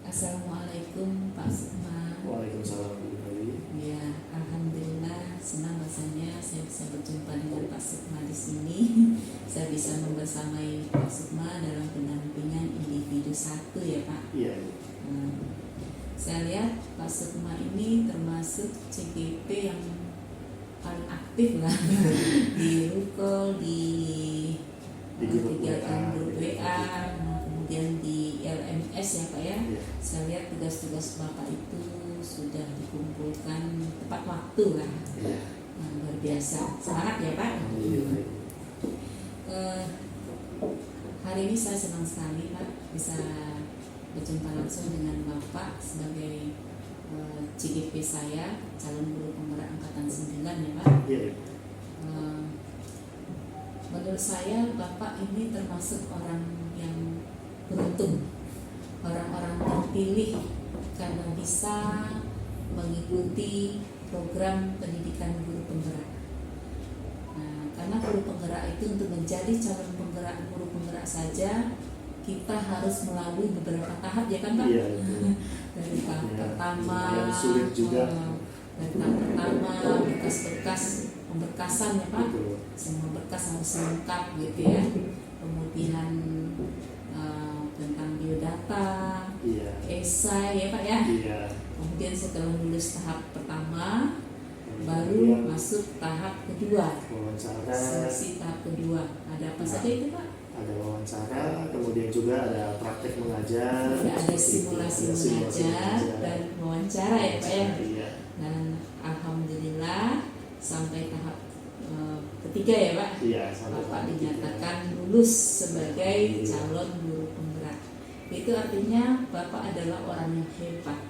Assalamualaikum Pak Sukma. Waalaikumsalam Bu Dewi. Ya, alhamdulillah senang rasanya saya bisa berjumpa dengan Pak Sukma di sini. Saya bisa membersamai Pak Sukma dalam pendampingan individu satu ya Pak. Iya. Saya lihat Pak Sukma ini termasuk CGP yang paling aktif lah di Rukol, di kegiatan grup WA, kemudian di LMS ya Pak ya. Saya lihat tugas-tugas Bapak itu sudah dikumpulkan tepat waktu lah. Luar biasa, semangat ya Pak. Hari ini saya senang sekali Pak bisa berjumpa langsung dengan Bapak sebagai CGP saya, calon guru penggerak angkatan 9 ya Pak. Menurut saya Bapak ini termasuk orang yang beruntung, orang-orang terpilih karena bisa mengikuti program pendidikan guru penggerak. Karena guru penggerak itu untuk menjadi calon penggerak guru penggerak saja kita harus melalui beberapa tahap ya kan Pak? Iya, dari tahap pertama, yang sulit juga. Dari tahap pertama berkas-berkas pemberkasan ya Pak, semua berkas harus lengkap gitu ya. Kemudian tentang biodata, esai ya Pak ya. Kemudian setelah lulus tahap pertama, baru masuk tahap kedua, seleksi tahap kedua. Ada apa saja itu Pak? Ada wawancara, kemudian juga ada praktek mengajar, ada simulasi mengajar dan wawancara ya Pak ya. Dan alhamdulillah sampai tahap ketiga ya Pak, Bapak dinyatakan lulus sebagai calon guru penggerak. Itu artinya Bapak adalah orang yang hebat,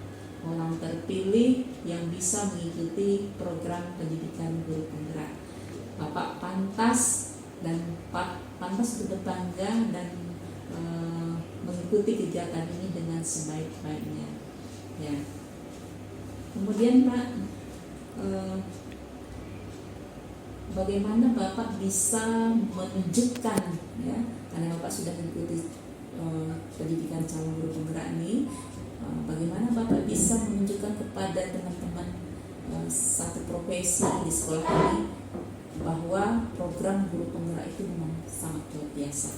orang terpilih yang bisa mengikuti program pendidikan guru penggerak. Bapak pantas untuk berbangga dan mengikuti kegiatan ini dengan sebaik-baiknya. Ya. Kemudian Pak, bagaimana Bapak bisa menunjukkan ya, karena Bapak sudah mengikuti pendidikan calon guru penggerak ini, bagaimana Bapak bisa menunjukkan kepada teman-teman satu profesi di sekolah ini bahwa program guru penggerak itu memang sangat luar biasa.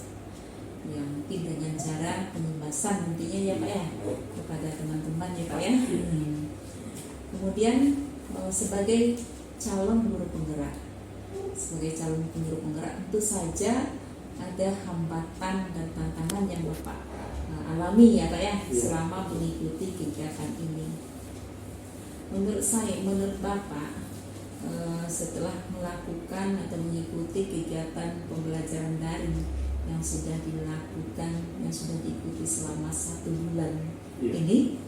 Ya mungkin dengan cara penyembasan nantinya ya Pak ya kepada teman-teman ya Pak ya. Kemudian sebagai calon guru penggerak, tentu saja ada hambatan dan tantangan yang Bapak alami ya Pak ya selama mengikuti kegiatan ini. Menurut Bapak, setelah melakukan atau mengikuti kegiatan pembelajaran daring yang sudah dilakukan, yang sudah diikuti selama 1 bulan ini,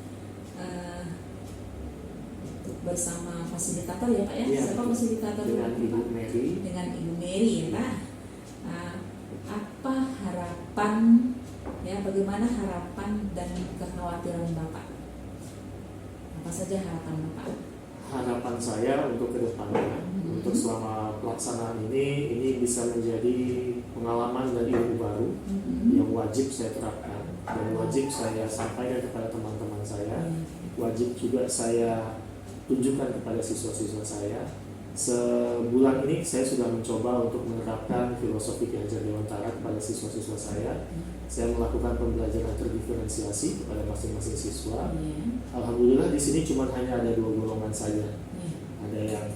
bersama fasilitator ya Pak ya, siapa fasilitator? Dengan Ibu Mary. Dengan Ibu Mary ya Pak. Apa harapan ya, bagaimana harapan dan kekhawatiran Bapak? Apa saja harapan Bapak? Harapan saya untuk kedepannya, untuk selama pelaksanaan ini bisa menjadi pengalaman dan ilmu baru yang wajib saya terapkan dan wajib saya sampaikan kepada teman-teman saya, wajib juga saya tunjukkan kepada siswa-siswa saya. Sebulan ini saya sudah mencoba untuk menerapkan filosofi Ki Hajar Dewantara kepada siswa-siswa saya. Saya melakukan pembelajaran terdiferensiasi kepada masing-masing siswa. Alhamdulillah di sini cuma hanya ada 2 golongan saja. Ada yang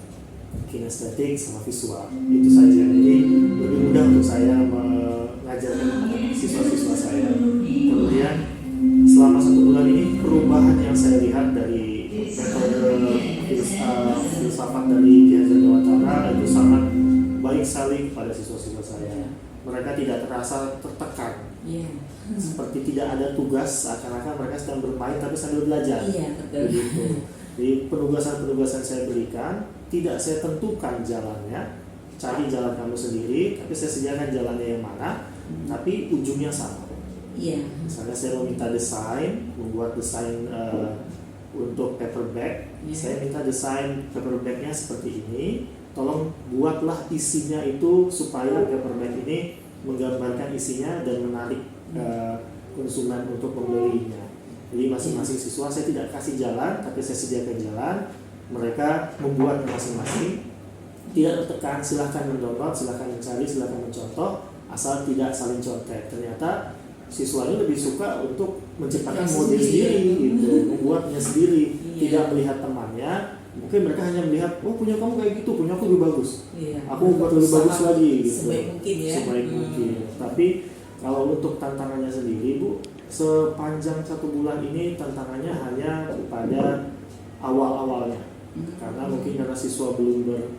kinestetik sama visual. Itu saja. Jadi lebih mudah untuk saya mengajarkan siswa-siswa saya. Kemudian selama 1 bulan ini perubahan yang saya lihat dari metode filsafat dari Ki Hajar Dewantara itu sangat baik sekali kepada siswa-siswa saya. Mereka tidak terasa tertekan, seperti tidak ada tugas, seakan-akan mereka sedang bermain tapi sambil belajar. Begitu. Jadi penugasan-penugasan saya berikan tidak saya tentukan jalannya, cari jalan kamu sendiri, tapi saya sediakan jalannya yang mana, tapi ujungnya sama. Misalnya saya meminta desain, membuat desain untuk paper bag, saya minta desain paper bagnya seperti ini. Tolong buatlah isinya itu supaya paper bag ini menggambarkan isinya dan menarik konsumen untuk membelinya. Jadi masing-masing siswa saya tidak kasih jalan, tapi saya sediakan jalan. Mereka membuat masing-masing. Tidak tertekan, silahkan mendownload, silahkan mencari, silahkan mencontoh, asal tidak saling contek. Ternyata siswa ini lebih suka untuk menciptakan model sendiri, gitu, membuatnya sendiri, tidak melihat temannya. Mungkin mereka hanya melihat, oh punya kamu kayak gitu, punya aku lebih bagus. Aku buat lebih bagus lagi, gitu. Sebaik mungkin ya. Sebaik mungkin. Tapi kalau untuk tantangannya sendiri, Bu, sepanjang 1 bulan ini tantangannya hanya pada awal-awalnya. Karena mungkin karena siswa belum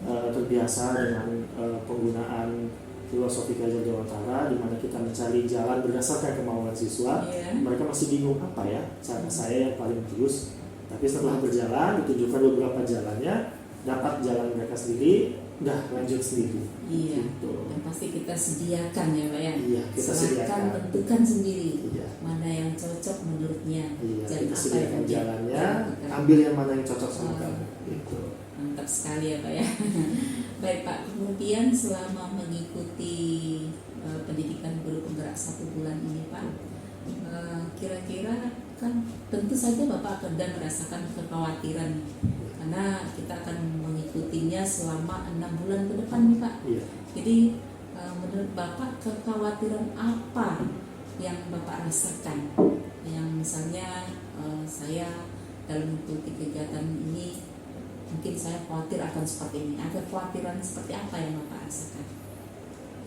terbiasa dengan penggunaan filosofi Kajar Dewantara, di mana kita mencari jalan berdasarkan kemauan siswa. Mereka masih bingung apa ya cara saya yang paling bagus. Tapi setelah berjalan, ditunjukkan beberapa jalannya, dapat jalan mereka sendiri, udah lanjut sendiri. Gitu. Dan pasti kita sediakan ya Pak ya. Kita silakan tentukan sendiri mana yang cocok menurutnya. Kita sediakan jalannya, ambil yang mana yang cocok sama kamu. Gitu. Mantap sekali ya Pak ya. Baik Pak, kemudian selama mengikuti pendidikan guru penggerak 1 bulan ini Pak, kira-kira kan tentu saja Bapak akan merasakan kekhawatiran karena kita akan mengikutinya selama 6 bulan ke depan nih Pak. Jadi menurut Bapak kekhawatiran apa yang Bapak rasakan? Yang misalnya saya dalam mengikuti kegiatan ini mungkin saya khawatir akan seperti ini. Ada kekhawatiran seperti apa yang Bapak rasakan?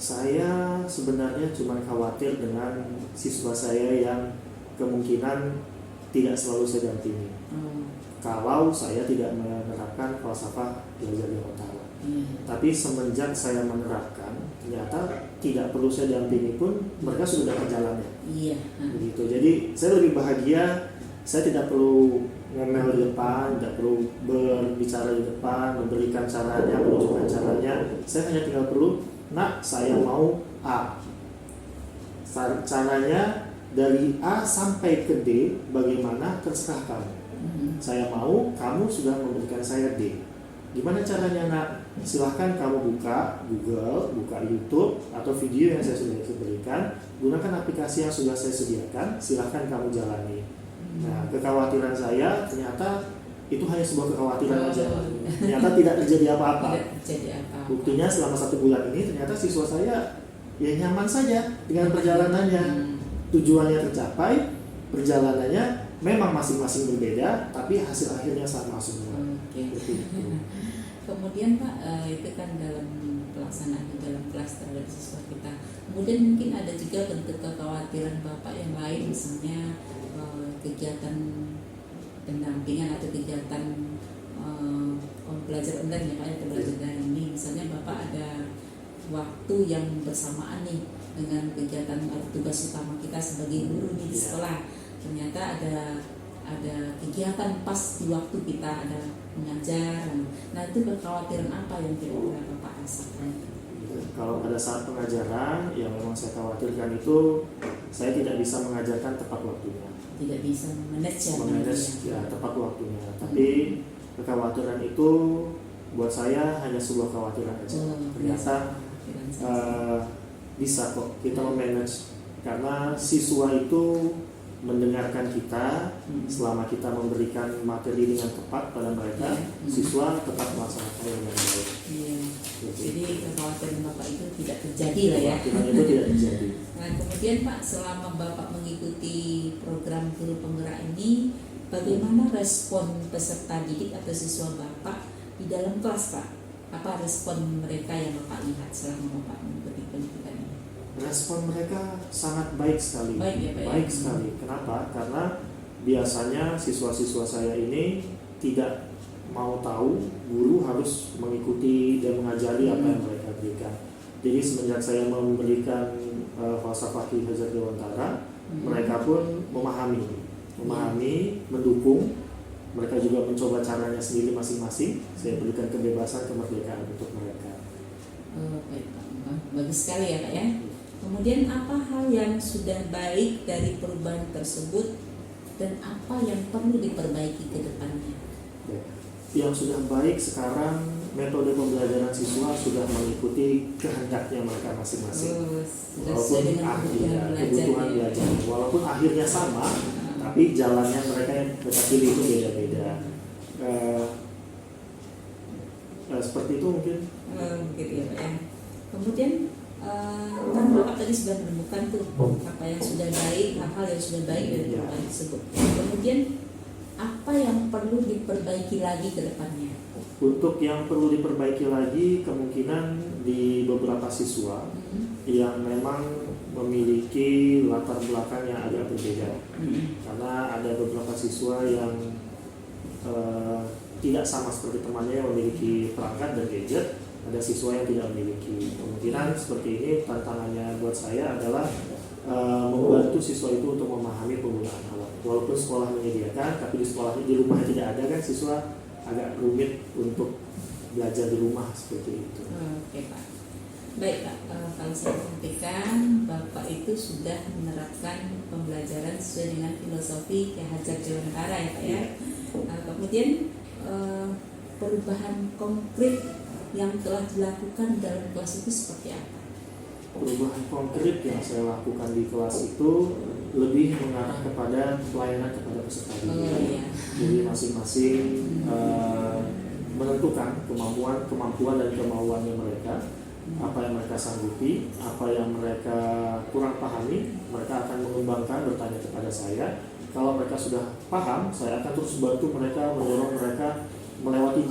Saya sebenarnya cuma khawatir dengan siswa saya yang kemungkinan tidak selalu saya dampingi. Kalau saya tidak menerapkan falsafah Kajar Dewantara. Tapi semenjak saya menerapkan, ternyata tidak perlu saya dampingi pun mereka sudah dapat jalannya. Begitu. Jadi saya lebih bahagia. Saya tidak perlu ngomel di depan, tidak perlu berbicara di depan, memberikan caranya, menunjukkan caranya. Saya hanya tinggal perlu, nak saya mau A. Caranya dari A sampai ke D, bagaimana terserah kamu. Saya mau, kamu sudah memberikan saya D. Gimana caranya nak? Silahkan kamu buka Google, buka YouTube, atau video yang saya sudah berikan. Gunakan aplikasi yang sudah saya sediakan, silahkan kamu jalani. Nah, kekhawatiran saya ternyata itu hanya sebuah kekhawatiran aja. Ternyata tidak terjadi apa-apa. Buktinya selama 1 bulan ini ternyata siswa saya ya nyaman saja dengan perjalanannya. Tujuannya tercapai, perjalanannya memang masing-masing berbeda, tapi hasil akhirnya sama semua. Kemudian Pak, itu kan dalam pelaksanaan di dalam kelas terhadap siswa kita. Kemudian mungkin ada juga bentuk kekhawatiran Bapak yang lain, misalnya kegiatan pendampingan atau kegiatan belajar online ya Pak, atau belajar dari ini. Misalnya Bapak ada waktu yang bersamaan nih dengan kegiatan atau tugas utama kita sebagai guru nih di sekolah. Ternyata ada kegiatan pas di waktu kita ada mengajar. Nah itu kekhawatiran apa yang kira-kira Bapak rasakan? Kalau pada saat pengajaran yang memang saya khawatirkan itu saya tidak bisa mengajarkan tepat waktunya. Tidak bisa memanage tepat waktunya. Tapi kekhawatiran itu buat saya hanya sebuah kekhawatiran aja. Ternyata bisa kok kita memanage, karena siswa itu mendengarkan kita selama kita memberikan materi dengan tepat pada mereka. Siswa tetap melaksanakan dengan baik. Jadi kekhawatiran Bapak itu tidak terjadi lah ya. Itu tidak terjadi. Nah kemudian Pak, selama Bapak mengikuti program guru penggerak ini, bagaimana respon peserta didik atau siswa Bapak di dalam kelas Pak? Apa respon mereka yang Bapak lihat selama Bapak mengikuti pendidikan ini? Respon mereka sangat baik sekali. Baik sekali. Kenapa? Karena biasanya siswa-siswa saya ini tidak mau tahu, guru harus mengikuti dan mengajari apa yang mereka berikan. Jadi semenjak saya memberikan falsafah Kajar Dewantara, mereka pun memahami, mendukung. Mereka juga mencoba caranya sendiri masing-masing. Saya berikan kebebasan, kemerdekaan untuk mereka. Baik Pak, bagus sekali ya Pak ya. Kemudian apa hal yang sudah baik dari perubahan tersebut dan apa yang perlu diperbaiki ke depannya? Yang sudah baik sekarang, metode pembelajaran siswa sudah mengikuti kehendaknya mereka masing-masing. Walaupun kebutuhan belajar, walaupun akhirnya sama, Tapi jalannya mereka yang mereka pilih itu beda-beda. Seperti itu mungkin. Gitu ya Pak ya. Kemudian kan Bapak tadi sudah menemukan tuh apa yang sudah baik, hal-hal yang sudah baik dari perubahan tersebut. Kemudian apa yang perlu diperbaiki lagi ke depannya? Untuk yang perlu diperbaiki lagi kemungkinan di beberapa siswa yang memang memiliki latar belakang yang agak berbeda. Karena ada beberapa siswa yang tidak sama seperti temannya yang memiliki perangkat dan gadget, ada siswa yang tidak memiliki. Kemungkinan seperti ini tantangannya buat saya adalah membantu siswa itu untuk memahami penggunaan alat. Walaupun sekolah menyediakan, tapi di sekolahnya di rumahnya tidak ada kan, siswa agak rumit untuk belajar di rumah seperti itu. Oke Pak. Baik Pak, kalau saya sampaikan Bapak itu sudah menerapkan pembelajaran sesuai dengan filosofi Ki Hajar Dewantara ya Pak ya. Kemudian perubahan konkret yang telah dilakukan dalam kelas itu seperti apa? Perubahan konkret yang saya lakukan di kelas itu lebih mengarah kepada pelayanan kepada peserta didik. Jadi masing-masing menentukan kemampuan dan kemauannya mereka, apa yang mereka sanggupi, apa yang mereka kurang pahami, mereka akan mengembangkan, bertanya kepada saya. Kalau mereka sudah paham, saya akan terus bantu mereka, mendorong mereka melewati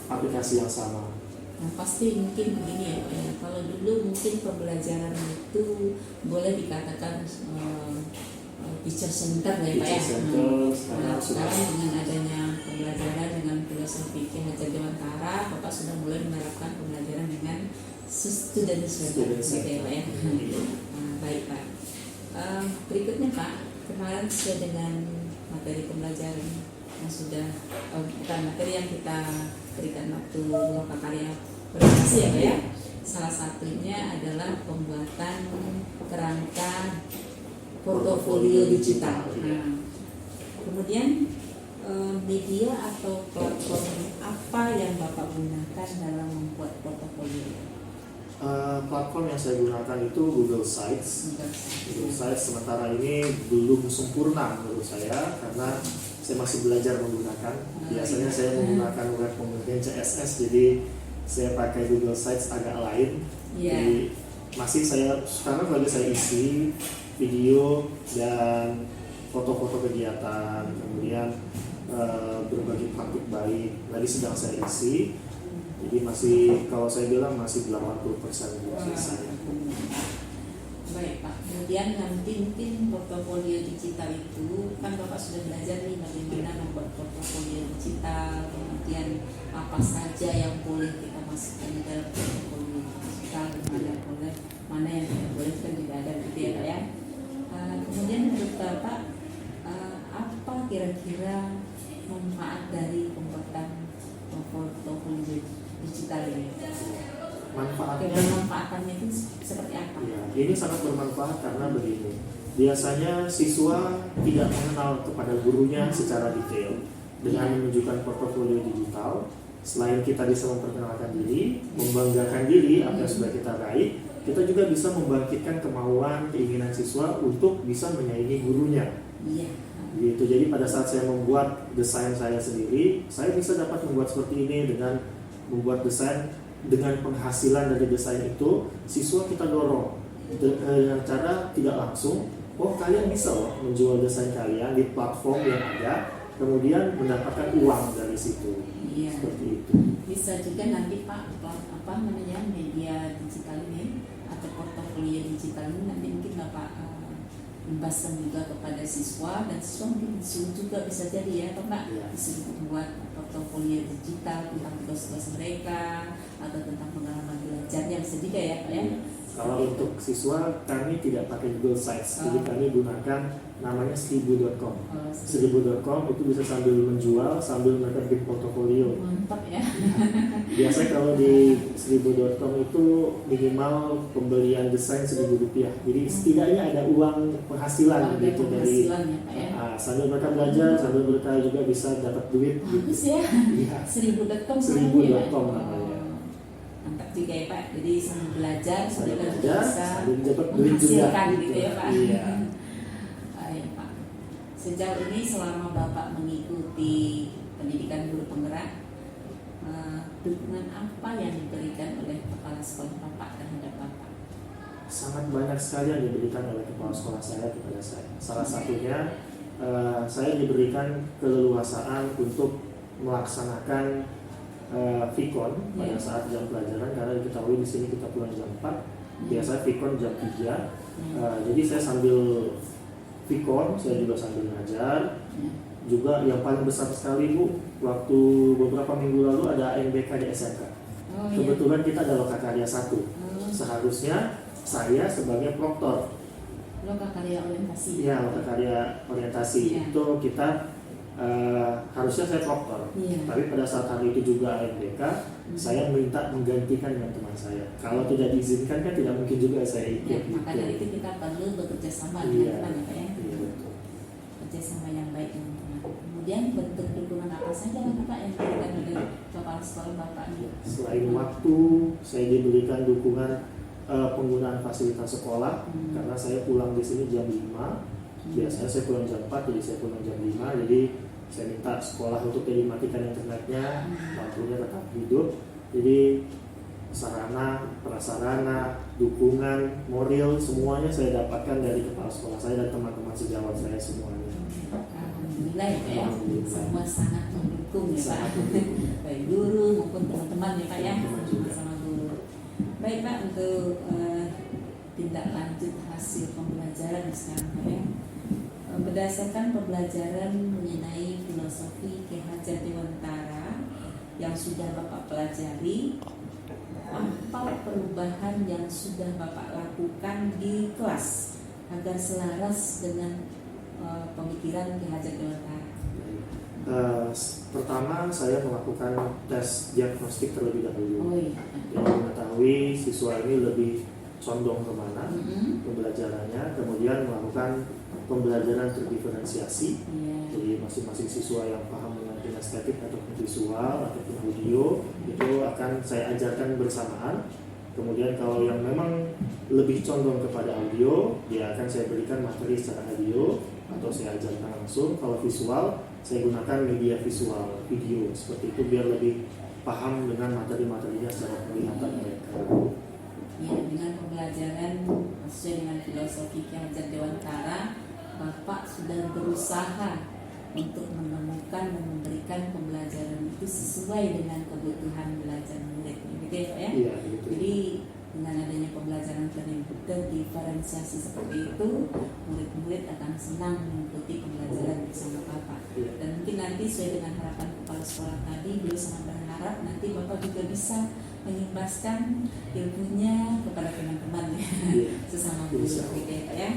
aplikasi yang sama. Nah, pasti mungkin begini ya Pak ya. Kalau dulu mungkin pembelajaran itu boleh dikatakan teacher center ya Pak ya. Sekarang dengan adanya pembelajaran dengan filosofi Ki Hajar Dewantara, Bapak sudah mulai menerapkan pembelajaran dengan student center gitu ya Pak ya. Baik Pak. Berikutnya Pak, kemarin sesuai dengan materi pembelajaran yang sudah bukan materi yang kita berikan waktu loka karya berprestasi ya Pak ya. Salah satunya adalah pembuatan kerangka portofolio digital. Kemudian media atau platform apa yang Bapak gunakan dalam membuat portofolio? Platform yang saya gunakan itu Google Sites. Google Sites sementara ini belum sempurna menurut saya karena saya masih belajar menggunakan. Biasanya saya menggunakan web kemudian CSS, jadi saya pakai Google Sites agak lain. Jadi masih karena bagi saya isi video dan foto-foto kegiatan, kemudian berbagi praktik baik. Tadi sedang saya isi. Jadi masih, kalau saya bilang masih 80% selesai. Baik Pak, kemudian nanti mungkin portofolio digital itu kan Bapak sudah belajar nih bagaimana membuat portofolio digital, kemudian apa saja yang boleh kita masukkan di dalam portofolio digital, mana yang tidak boleh kan tidak ada gitu ya Pak ya. Kemudian menurut Bapak apa kira-kira manfaat dari pembuatan portofolio digital ini? Manfaatnya itu seperti apa? Ya, ini sangat bermanfaat karena begini. Biasanya siswa tidak mengenal kepada gurunya secara detail. Dengan menunjukkan portofolio digital, selain kita bisa memperkenalkan diri, membanggakan diri apa yang sudah kita raih, kita juga bisa membangkitkan kemauan, keinginan siswa untuk bisa menyaingi gurunya. Iya. Gitu. Jadi pada saat saya membuat desain saya sendiri, saya bisa dapat membuat seperti ini dengan membuat desain. Dengan penghasilan dari desain itu, siswa kita dorong dengan cara tidak langsung. Oh, kalian bisa loh menjual desain kalian di platform yang ada, kemudian mendapatkan uang dari situ. Iya. Seperti itu. Bisa juga nanti Pak, media digital ini atau portofolio digital ini nanti mungkin Bapak membahaskan juga kepada siswa, dan siswa mungkin disuruh juga bisa jadi ya Pak, disuruh membuat portofolio digital tentang tugas-tugas mereka atau tentang pengalaman belajar yang sedikit ya Pak ya. Kalau untuk siswa kami tidak pakai Google Sites, jadi kami gunakan namanya seribu.com. Seribu.com itu bisa sambil menjual, sambil mereka bikin portofolio. Mantap ya. Biasanya kalau di seribu.com itu minimal pembelian desain Rp1.000. Jadi setidaknya ada uang penghasilan gitu dari ya, sambil mereka belajar, sambil mereka juga bisa dapat duit. Bagus gitu. Ya. Seribu.com. Seribu.com namanya. Mantap juga ya Pak. Jadi sambil belajar, sambil dapat duit juga. Menghasilkan gitu ya Pak. Iya. Ya Pak. sejauh ini selama Bapak mengikuti pendidikan guru penggerak, dukungan apa yang diberikan oleh kepala sekolah Bapak terhadap Bapak? Sangat banyak sekali yang diberikan oleh kepala sekolah saya kepada saya. Salah satunya saya diberikan keleluasaan untuk melaksanakan Vikon pada saat jam pelajaran, karena diketahui di sini kita pulang jam 4, biasa Vikon jam 3. Jadi saya sambil Vikon, saya juga sambil ngajar. Juga yang paling besar sekali Bu, waktu beberapa minggu lalu ada AMBK di SMK. Kebetulan kita ada lokakarya 1. Seharusnya saya sebagai proktor. Lokakarya orientasi. Iya, lokakarya orientasi itu kita harusnya saya proktor. Tapi pada saat hari itu juga AMBK, saya minta menggantikan dengan teman saya. Kalau tidak diizinkan kan tidak mungkin juga saya ikut. Maka dari itu kita perlu bekerja sama dengan teman ya Pak ya. Iya betul. Kerjasama yang baik dengan teman. Kemudian bentuk dukungan apa saja Bapak yang diberikan oleh kepala sekolah Bapak ini? Selain waktu, saya diberikan dukungan penggunaan fasilitas sekolah, karena saya pulang di sini jam 5. Biasanya saya pulang jam 4, jadi saya pulang jam 5. Jadi saya minta sekolah untuk dimatikan internetnya, lampunya tetap hidup. Jadi sarana, prasarana, dukungan, moral, semuanya saya dapatkan dari kepala sekolah saya dan teman-teman sejawat saya semuanya. Alhamdulillah ya, semua sangat mendukung ya Pak, baik guru maupun teman-teman ya Pak ya, sama guru. Baik Pak, untuk tindak lanjut hasil pembelajaran sekarang Pak ya, berdasarkan pembelajaran mengenai filosofi Ki Hajar Dewantara yang sudah Bapak pelajari, apa perubahan yang sudah Bapak lakukan di kelas agar selaras dengan pemikiran Ki Hajar Dewantara? Pertama saya melakukan tes diagnostik terlebih dahulu. Yang mengetahui siswa ini lebih condong kemana pembelajarannya, kemudian melakukan pembelajaran terdiferensiasi. Jadi masing-masing siswa yang paham dengan kinestetik ataupun visual ataupun audio itu akan saya ajarkan bersamaan. Kemudian kalau yang memang lebih condong kepada audio, dia akan saya berikan materi secara audio atau saya ajarkan langsung. Kalau visual, saya gunakan media visual, video seperti itu biar lebih paham dengan materi-materinya secara penglihatan mereka. Ya, dengan pembelajaran sesuai dengan filosofi Ki Hajar Dewantara, Bapak sudah berusaha untuk menemukan dan memberikan pembelajaran itu sesuai dengan kebutuhan belajar murid, gitu ya Pak ya? Iya, gitu. Jadi dengan adanya pembelajaran terdiferensiasi seperti itu, murid-murid akan senang mengikuti pembelajaran bersama Bapak. Dan mungkin nanti sesuai dengan harapan kepala sekolah tadi, beliau sangat berharap nanti Bapak juga bisa mengimbaskan ilmunya kepada teman-teman ya, sesama guru, gitu ya Pak ya.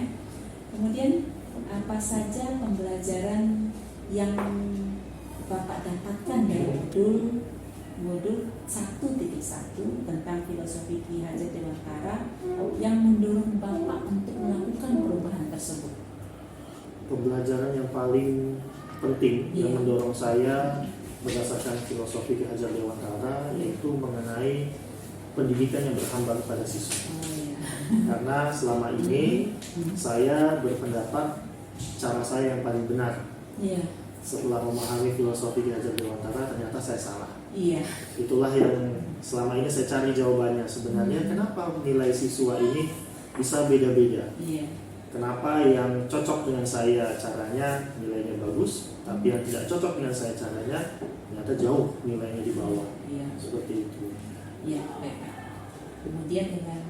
Kemudian apa saja pembelajaran yang Bapak dapatkan dari modul 1.1 tentang filosofi Ki Hajar Dewantara yang mendorong Bapak untuk melakukan perubahan tersebut? Pembelajaran yang paling penting yang mendorong saya berdasarkan filosofi Ki Hajar Dewantara yaitu mengenai pendidikan yang berhambar pada siswa. Karena selama ini saya berpendapat cara saya yang paling benar. Setelah memahami filosofi Ki Hajar Dewantara, ternyata saya salah. Itulah yang selama ini saya cari jawabannya. Sebenarnya kenapa nilai siswa ini bisa beda-beda? Kenapa yang cocok dengan saya caranya nilainya bagus, tapi yang tidak cocok dengan saya caranya ternyata jauh nilainya di bawah. Seperti itu. Baik. Kemudian dengan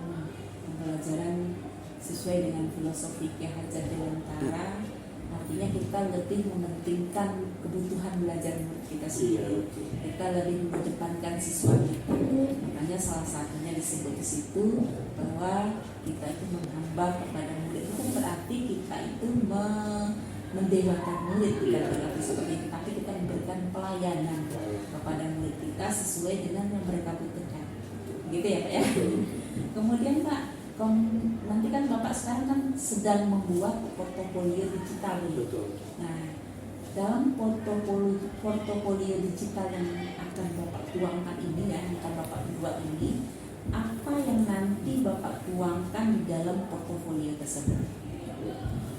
pembelajaran sesuai dengan filosofi Ki Hajar Dewantara, artinya kita lebih mementingkan kebutuhan belajar kita sendiri. Kita lebih mengedepankan siswa kita. Makanya salah satunya disebut di situ bahwa kita itu menghamba kepada murid. Itu berarti kita itu mendewakan murid, bukan berarti seperti itu, tapi kita memberikan pelayanan kepada murid kita sesuai dengan yang mereka butuhkan. Gitu ya Pak ya. Kemudian Pak, nanti kan Bapak sekarang kan sedang membuat portofolio digital nih. Nah, dalam portofolio digital yang akan Bapak tuangkan ini ya, yang akan Bapak buat ini, apa yang nanti Bapak tuangkan di dalam portofolio tersebut?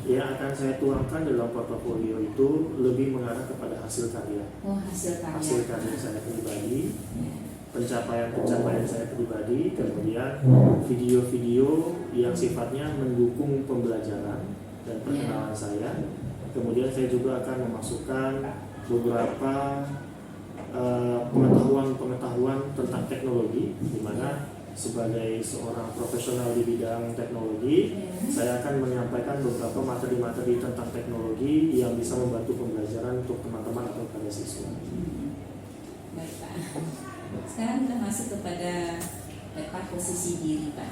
Yang akan saya tuangkan dalam portofolio itu lebih mengarah kepada hasil karya. Oh, hasil karya. Hasil karya saya pribadi, Ya. pencapaian saya pribadi, kemudian video-video yang sifatnya mendukung pembelajaran dan perkenalan saya. Kemudian saya juga akan memasukkan beberapa pengetahuan tentang teknologi, di mana sebagai seorang profesional di bidang teknologi, saya akan menyampaikan beberapa materi-materi tentang teknologi yang bisa membantu pembelajaran untuk teman-teman atau para siswa. Baik Pak. Sekarang kita masuk kepada peta posisi diri Pak.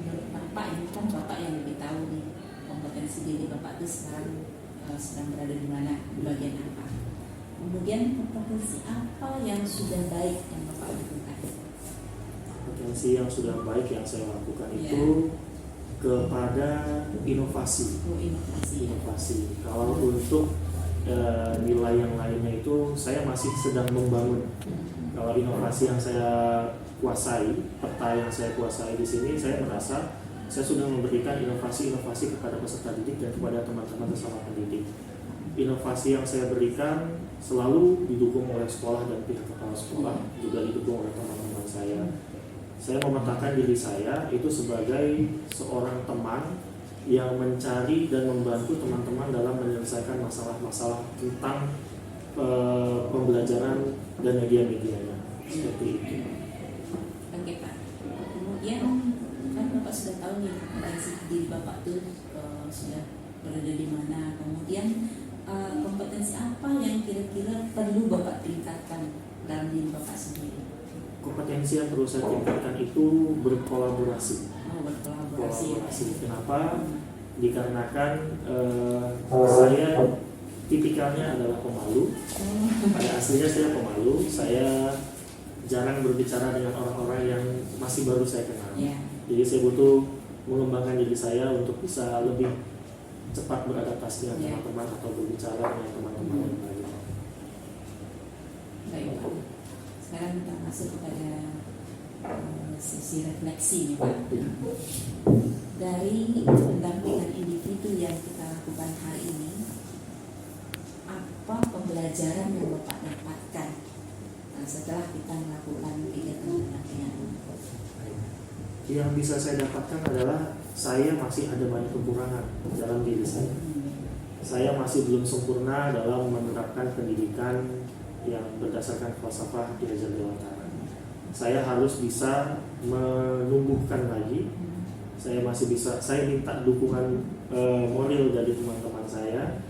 Menurut Bapak, ini kan Bapak yang lebih tahu nih kompetensi diri Bapak itu sekarang sedang berada di mana, di bagian apa. Kemudian kompetensi apa yang sudah baik yang Bapak lakukan? Kompetensi yang sudah baik yang saya lakukan itu kepada inovasi. Oh, inovasi. Kalau untuk nilai yang lainnya itu saya masih sedang membangun. Kalau inovasi yang saya kuasai, peta yang saya kuasai di sini, saya merasa saya sudah memberikan inovasi-inovasi kepada peserta didik dan kepada teman-teman sesama pendidik. Inovasi yang saya berikan selalu didukung oleh sekolah dan pihak kepala sekolah, juga didukung oleh teman-teman saya. Saya memetakan diri saya itu sebagai seorang teman yang mencari dan membantu teman-teman dalam menyelesaikan masalah-masalah tentang pembelajaran dan media-medianya. Seperti itu. Oke Pak. Kemudian kan Bapak sudah tahu nih kompetensi diri Bapak tuh sudah berada di mana. Kemudian kompetensi apa yang kira-kira perlu Bapak tingkatkan dalam diri Bapak sendiri? Kompetensi yang perlu saya tingkatkan itu berkolaborasi. Berkolaborasi. Kenapa? Dikarenakan saya tipikalnya adalah pemalu. Pada aslinya saya pemalu. Saya jarang berbicara dengan orang-orang yang masih baru saya kenal. Jadi saya butuh mengembangkan diri saya untuk bisa lebih cepat beradaptasi dengan teman-teman atau berbicara dengan teman-teman yang lain. Baik Pak. Sekarang kita masuk kepada sesi refleksi nih Pak. Dari pendampingan individu yang kita lakukan hari ini, apa pembelajaran yang Bapak dapatkan setelah kita melakukan kegiatan pendampingan ini? Yang bisa saya dapatkan adalah saya masih ada banyak kekurangan dalam diri saya. Saya masih belum sempurna dalam menerapkan pendidikan yang berdasarkan falsafah Ki Hajar Dewantara. Saya harus bisa menumbuhkan lagi. Saya minta dukungan moral dari teman-teman saya.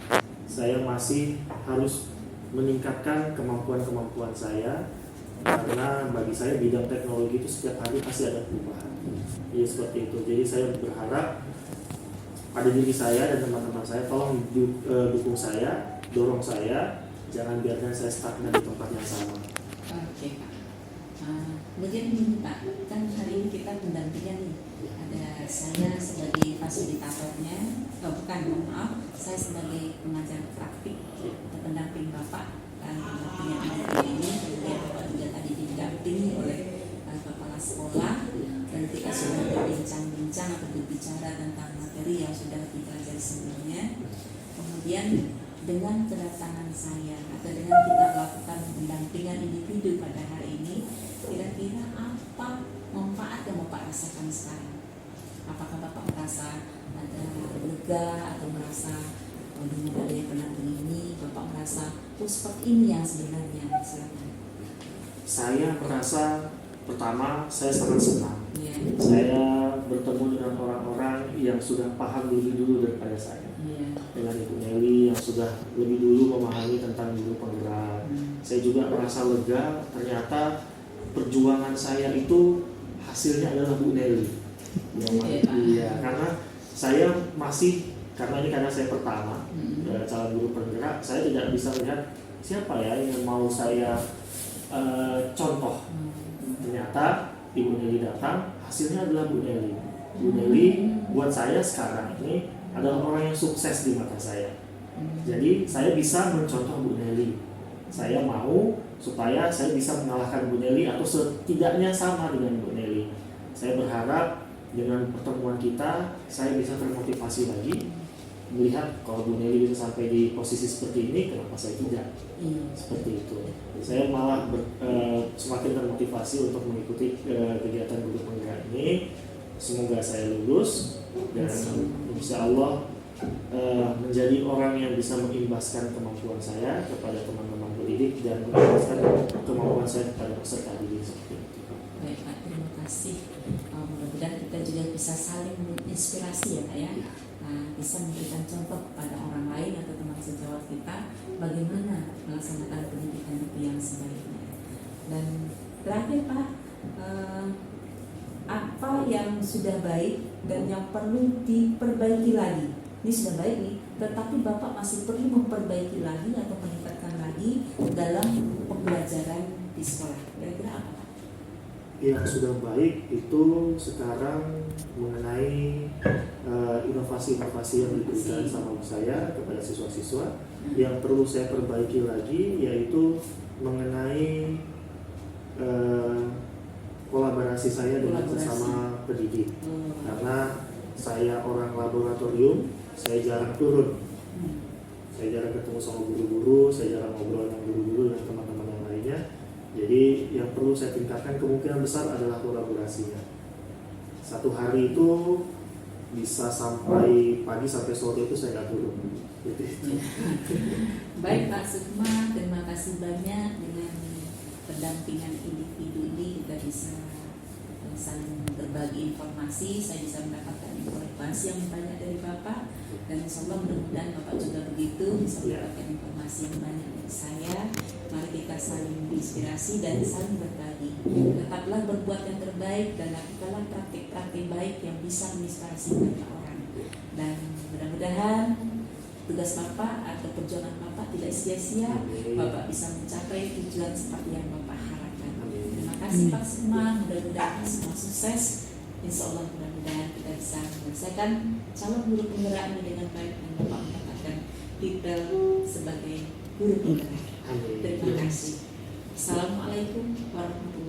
Saya masih harus meningkatkan kemampuan-kemampuan saya, karena bagi saya bidang teknologi itu setiap hari pasti ada perubahan. Jadi seperti itu. Jadi saya berharap pada diri saya dan teman-teman saya, tolong dukung saya, dorong saya, jangan biarkan saya stagnan di tempat yang sama. Oke Pak. Kemudian ini Pak, kan hari ini kita pendampingan nih. Ada saya sebagai fasilitatornya, saya sebagai pengajar praktik atau pendamping Bapak dan pendampingan ini. Kemudian Bapak juga tadi didampingi oleh kepala sekolah, dan kita sudah berbincang-bincang atau berbicara tentang materi yang sudah dipelajari sebelumnya. Kemudian dengan kedatangan saya atau dengan kita melakukan pendampingan individu pada hari ini, kira-kira apa manfaat yang Bapak rasakan sekarang? Apakah Bapak merasa ada lega atau merasa dengan adanya pendampingan ini Bapak merasa seperti ini yang sebenarnya? Silakan. Saya merasa pertama saya sangat senang. Saya bertemu dengan orang-orang yang sudah paham lebih dulu daripada saya. Dengan Ibu Nelly yang sudah lebih dulu memahami tentang guru penggerak. Saya juga merasa lega, ternyata perjuangan saya itu hasilnya adalah Bu Nelly. Karena saya masih, karena saya pertama calon guru penggerak, saya tidak bisa melihat siapa ya yang mau saya contoh. Ternyata Ibu Nelly datang, hasilnya adalah Bu Nelly. Bu Nelly buat saya sekarang ini adalah orang yang sukses di mata saya. Jadi saya bisa mencontoh Bu Nelly. Saya mau supaya saya bisa mengalahkan Bu Nelly atau setidaknya sama dengan Bu Nelly. Saya berharap dengan pertemuan kita saya bisa termotivasi lagi melihat kalau Bu Nelly bisa sampai di posisi seperti ini, kenapa saya tidak? Seperti itu. Saya malah semakin termotivasi untuk mengikuti kegiatan guru penggerak ini. Semoga saya lulus dan insya Allah menjadi orang yang bisa mengimbaskan kemampuan saya kepada teman-teman pendidik dan mengimbaskan kemampuan saya kepada peserta didik seperti itu. Baik Pak, terima kasih. Mudah-mudahan kita juga bisa saling menginspirasi ya Pak ya. Bisa memberikan contoh kepada orang lain atau teman sejawat kita bagaimana melaksanakan pendidikan itu yang sebaiknya. Dan terakhir Pak, apa yang sudah baik dan yang perlu diperbaiki lagi? Ini sudah baik nih, tetapi Bapak masih perlu memperbaiki lagi atau meningkatkan lagi dalam pembelajaran di sekolah. Kira-kira apa Pak? Yang sudah baik itu sekarang mengenai inovasi-inovasi yang diberikan sama saya kepada siswa-siswa. Yang perlu saya perbaiki lagi yaitu mengenai kolaborasi saya dengan sesama pendidik. Karena saya orang laboratorium, saya jarang turun. Saya jarang ketemu sama guru-guru, saya jarang ngobrol dengan guru-guru dan teman-teman yang lainnya. Jadi yang perlu saya tingkatkan kemungkinan besar adalah kolaborasinya. Satu hari itu bisa sampai pagi sampai sore itu saya nggak turun. Baik Pak Sukma, terima kasih banyak. Dengan pendampingan individu ini kita bisa saling berbagi informasi. Saya bisa mendapatkan informasi yang banyak dari Bapak dan insya Allah mudah-mudahan Bapak juga begitu bisa mendapatkan informasi yang banyak dari saya. Mari kita saling menginspirasi dan saling berbagi. Tetaplah berbuat yang terbaik dan lakukanlah praktik-praktik baik yang bisa menginspirasi banyak orang. Dan mudah-mudahan tugas Bapak atau perjuangan Bapak tidak sia-sia. Bapak bisa mencapai tujuan seperti yang Bapak harapkan. Terima kasih Pak Sukma. Mudah-mudahan semua sukses. Insya Allah mudah-mudahan kita bisa menyelesaikan calon guru penggerak ini dengan baik dan Bapak mendapatkan titel sebagai guru penggerak. Terima kasih. Assalamualaikum warahmatullahi wabarakatuh.